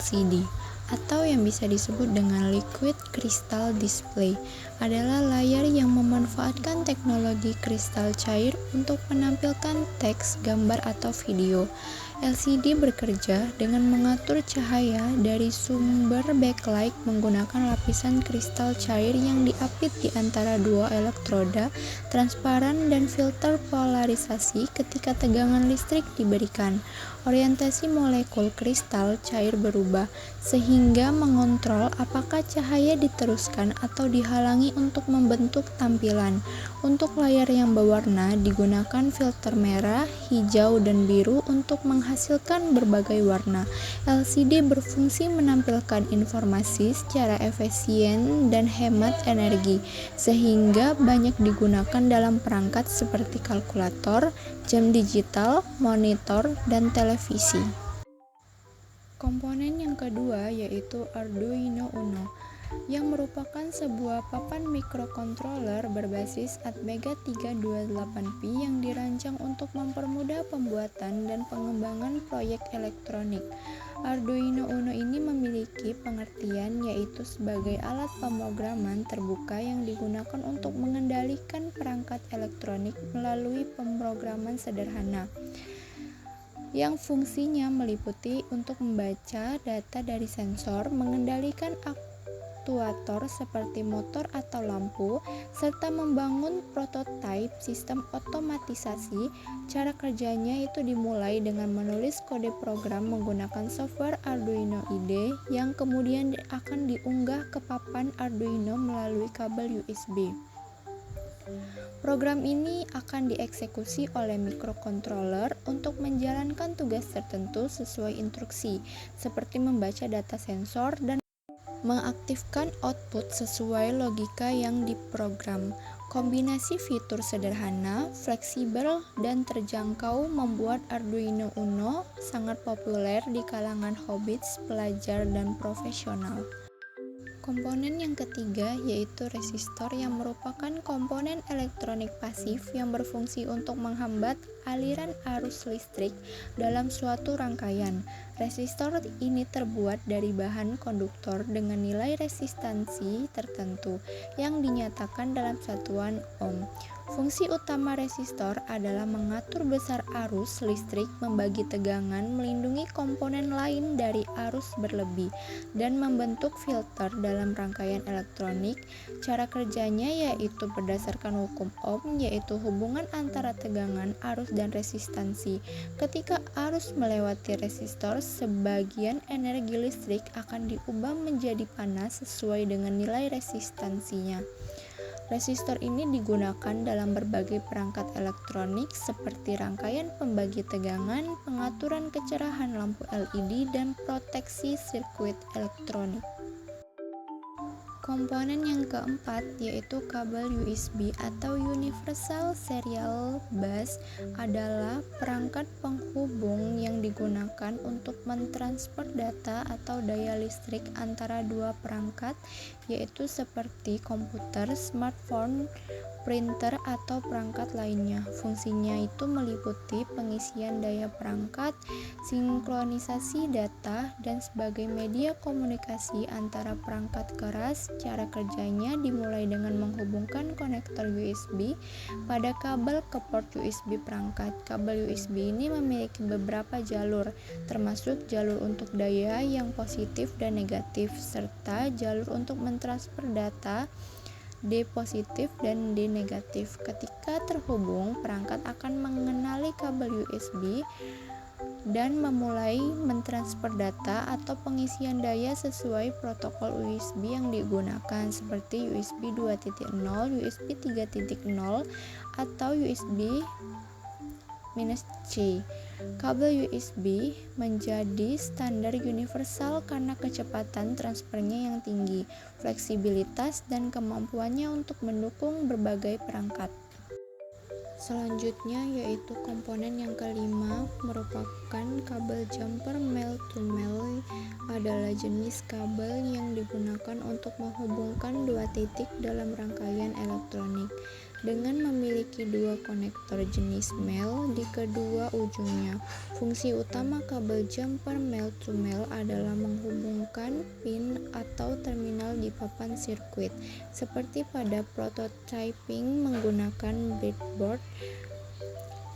LCD atau yang bisa disebut dengan Liquid Crystal Display adalah layar yang memanfaatkan teknologi kristal cair untuk menampilkan teks, gambar, atau video. LCD bekerja dengan mengatur cahaya dari sumber backlight menggunakan lapisan kristal cair yang diapit di antara dua elektroda transparan dan filter polarisasi ketika tegangan listrik diberikan. Orientasi molekul kristal cair berubah, sehingga mengontrol apakah cahaya diteruskan atau dihalangi untuk membentuk tampilan. Untuk layar yang berwarna, digunakan filter merah, hijau, dan biru untuk menghasilkan berbagai warna. LCD berfungsi menampilkan informasi secara efisien dan hemat energi, sehingga banyak digunakan dalam perangkat seperti kalkulator, jam digital, monitor, dan televisi. Komponen yang kedua yaitu Arduino Uno, yang merupakan sebuah papan mikrokontroler berbasis Atmega 328P yang dirancang untuk mempermudah pembuatan dan pengembangan proyek elektronik. Arduino Uno ini memiliki pengertian yaitu sebagai alat pemrograman terbuka yang digunakan untuk mengendalikan perangkat elektronik melalui pemrograman sederhana, yang fungsinya meliputi untuk membaca data dari sensor, mengendalikan aktuator seperti motor atau lampu, serta membangun prototipe sistem otomatisasi. Cara kerjanya itu dimulai dengan menulis kode program menggunakan software Arduino IDE yang kemudian akan diunggah ke papan Arduino melalui kabel USB. Program ini akan dieksekusi oleh mikrokontroler untuk menjalankan tugas tertentu sesuai instruksi, seperti membaca data sensor dan mengaktifkan output sesuai logika yang diprogram. Kombinasi fitur sederhana, fleksibel, dan terjangkau membuat Arduino Uno sangat populer di kalangan hobbies, pelajar, dan profesional. Komponen yang ketiga yaitu resistor, yang merupakan komponen elektronik pasif yang berfungsi untuk menghambat aliran arus listrik dalam suatu rangkaian. Resistor ini terbuat dari bahan konduktor dengan nilai resistansi tertentu yang dinyatakan dalam satuan ohm. Fungsi utama resistor adalah mengatur besar arus listrik, membagi tegangan, melindungi komponen lain dari arus berlebih, dan membentuk filter dalam rangkaian elektronik. Cara kerjanya yaitu berdasarkan hukum Ohm, yaitu hubungan antara tegangan, arus, dan resistansi. Ketika arus melewati resistor, sebagian energi listrik akan diubah menjadi panas sesuai dengan nilai resistansinya. Resistor ini digunakan dalam berbagai perangkat elektronik seperti rangkaian pembagi tegangan, pengaturan kecerahan lampu LED, dan proteksi sirkuit elektronik. Komponen yang keempat yaitu kabel USB atau Universal Serial Bus adalah perangkat penghubung yang digunakan untuk mentransfer data atau daya listrik antara dua perangkat, yaitu seperti komputer, smartphone, printer, atau perangkat lainnya. Fungsinya itu meliputi pengisian daya perangkat, sinkronisasi data, dan sebagai media komunikasi antara perangkat keras. Cara kerjanya dimulai dengan menghubungkan konektor USB pada kabel ke port USB perangkat. Kabel USB ini memiliki beberapa jalur, termasuk jalur untuk daya yang positif dan negatif, serta jalur untuk mentransfer data D positif dan D negatif. Ketika terhubung, perangkat akan mengenali kabel USB dan memulai mentransfer data atau pengisian daya sesuai protokol USB yang digunakan, seperti USB 2.0, USB 3.0, atau USB-C. Kabel USB menjadi standar universal karena kecepatan transfernya yang tinggi, fleksibilitas, dan kemampuannya untuk mendukung berbagai perangkat. Selanjutnya yaitu komponen yang kelima merupakan kabel jumper. Male to male adalah jenis kabel yang digunakan untuk menghubungkan dua titik dalam rangkaian elektronik. dengan memiliki dua konektor jenis male di kedua ujungnya. Fungsi utama kabel jumper male-to-male adalah menghubungkan pin atau terminal di papan sirkuit, seperti pada prototyping menggunakan breadboard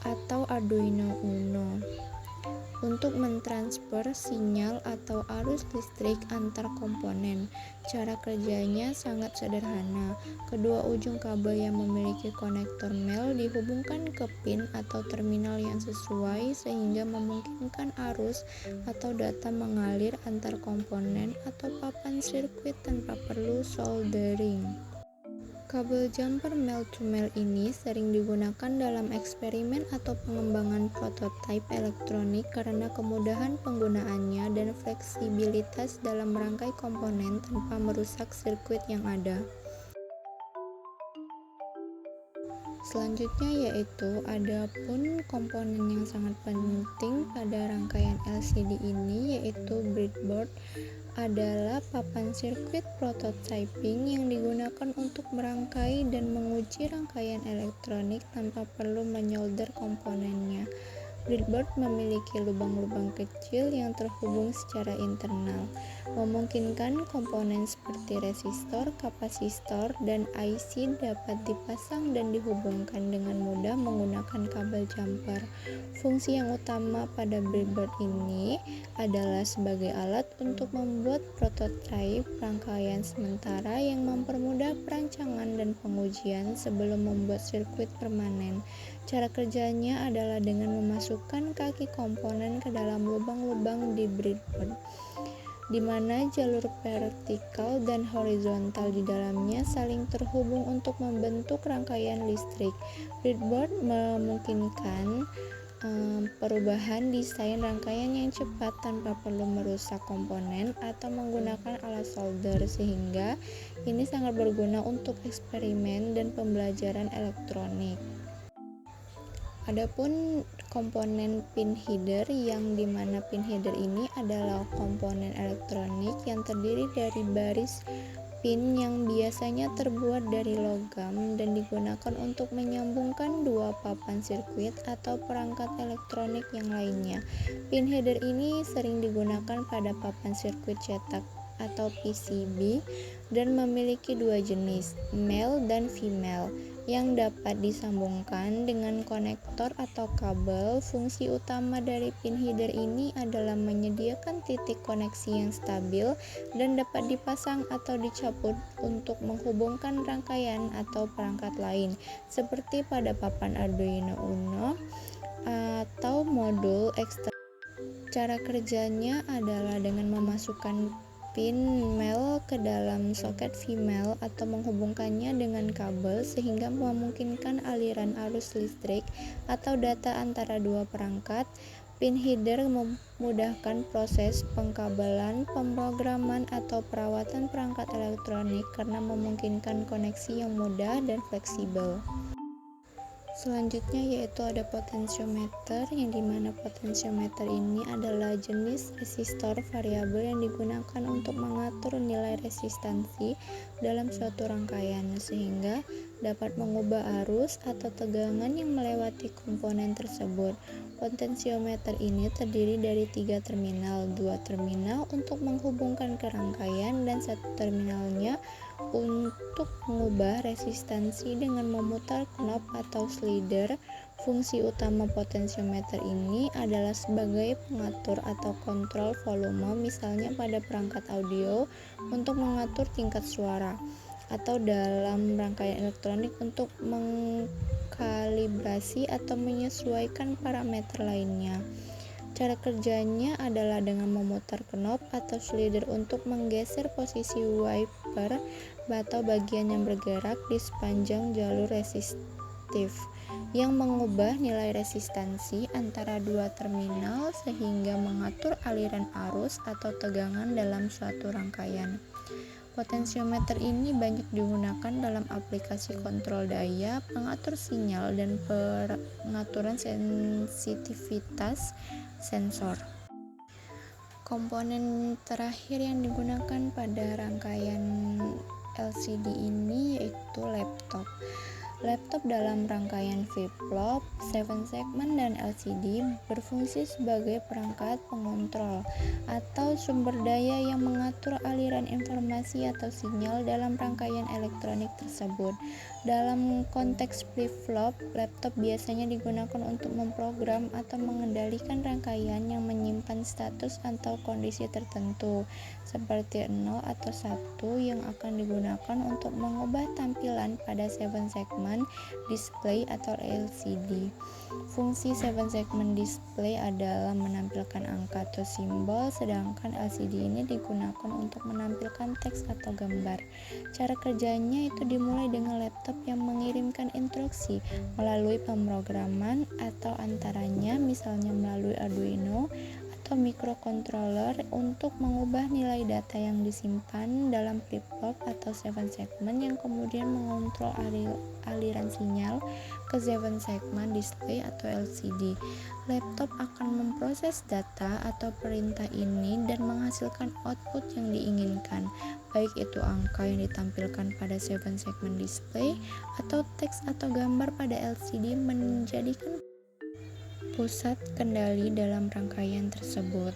atau Arduino Uno, untuk mentransfer sinyal atau arus listrik antar komponen. Cara kerjanya sangat sederhana. Kedua ujung kabel yang memiliki konektor male dihubungkan ke pin atau terminal yang sesuai sehingga memungkinkan arus atau data mengalir antar komponen atau papan sirkuit tanpa perlu soldering. Kabel jumper male-to-male ini sering digunakan dalam eksperimen atau pengembangan prototipe elektronik karena kemudahan penggunaannya dan fleksibilitas dalam merangkai komponen tanpa merusak sirkuit yang ada. Selanjutnya yaitu adapun komponen yang sangat penting pada rangkaian LCD ini, yaitu breadboard adalah papan sirkuit prototyping yang digunakan untuk merangkai dan menguji rangkaian elektronik tanpa perlu menyolder komponennya. Breadboard memiliki lubang-lubang kecil yang terhubung secara internal, memungkinkan komponen seperti resistor, kapasitor, dan IC dapat dipasang dan dihubungkan dengan mudah menggunakan kabel jumper. Fungsi yang utama pada breadboard ini adalah sebagai alat untuk membuat prototipe rangkaian sementara yang mempermudah perancangan dan pengujian sebelum membuat sirkuit permanen. Cara kerjanya adalah dengan memasukkan kaki komponen ke dalam lubang-lubang di breadboard, di mana jalur vertikal dan horizontal di dalamnya saling terhubung untuk membentuk rangkaian listrik. Breadboard memungkinkan perubahan desain rangkaian yang cepat tanpa perlu merusak komponen atau menggunakan alat solder, sehingga ini sangat berguna untuk eksperimen dan pembelajaran elektronik. Adapun komponen pin header, yang dimana pin header ini adalah komponen elektronik yang terdiri dari baris pin yang biasanya terbuat dari logam dan digunakan untuk menyambungkan dua papan sirkuit atau perangkat elektronik yang lainnya. Pin header ini sering digunakan pada papan sirkuit cetak atau PCB dan memiliki dua jenis, male dan female, yang dapat disambungkan dengan konektor atau kabel. Fungsi utama dari pin header ini adalah menyediakan titik koneksi yang stabil dan dapat dipasang atau dicabut untuk menghubungkan rangkaian atau perangkat lain, seperti pada papan Arduino Uno atau modul eksternal. Cara kerjanya adalah dengan memasukkan pin male ke dalam soket female atau menghubungkannya dengan kabel sehingga memungkinkan aliran arus listrik atau data antara dua perangkat. Pin header memudahkan proses pengkabelan, pemrograman, atau perawatan perangkat elektronik karena memungkinkan koneksi yang mudah dan fleksibel. Selanjutnya yaitu ada potensiometer, yang dimana potensiometer ini adalah jenis resistor variabel yang digunakan untuk mengatur nilai resistansi dalam suatu rangkaian sehingga dapat mengubah arus atau tegangan yang melewati komponen tersebut. Potensiometer ini terdiri dari 3 terminal, 2 terminal untuk menghubungkan ke rangkaian dan 1 terminalnya untuk mengubah resistansi dengan memutar knob atau slider. Fungsi utama potensiometer ini adalah sebagai pengatur atau kontrol volume, misalnya pada perangkat audio untuk mengatur tingkat suara, atau dalam rangkaian elektronik untuk mengkalibrasi atau menyesuaikan parameter lainnya. Cara kerjanya adalah dengan memutar knob atau slider untuk menggeser posisi wiper atau bagian yang bergerak di sepanjang jalur resistif yang mengubah nilai resistansi antara dua terminal sehingga mengatur aliran arus atau tegangan dalam suatu rangkaian. Potensiometer ini banyak digunakan dalam aplikasi kontrol daya, pengatur sinyal, dan pengaturan sensitivitas sensor. Komponen terakhir yang digunakan pada rangkaian LCD ini yaitu laptop. Laptop dalam rangkaian flip-flop, 7 segmen, dan LCD berfungsi sebagai perangkat pengontrol atau sumber daya yang mengatur aliran informasi atau sinyal dalam rangkaian elektronik tersebut. Dalam konteks flip-flop, laptop biasanya digunakan untuk memprogram atau mengendalikan rangkaian yang menyimpan status atau kondisi tertentu, seperti 0 atau 1 yang akan digunakan untuk mengubah tampilan pada 7 segmen display atau LCD. Fungsi 7 segmen display adalah menampilkan angka atau simbol, sedangkan LCD ini digunakan untuk menampilkan teks atau gambar. Cara kerjanya itu dimulai dengan laptop yang mengirimkan instruksi melalui pemrograman atau antaranya misalnya melalui Arduino atau microcontroller untuk mengubah nilai data yang disimpan dalam flip-flop atau 7 segmen yang kemudian mengontrol aliran sinyal ke 7 segmen display atau LCD. Laptop akan memproses data atau perintah ini dan menghasilkan output yang diinginkan, baik itu angka yang ditampilkan pada 7 segmen display atau teks atau gambar pada LCD menjadikan pusat kendali dalam rangkaian tersebut.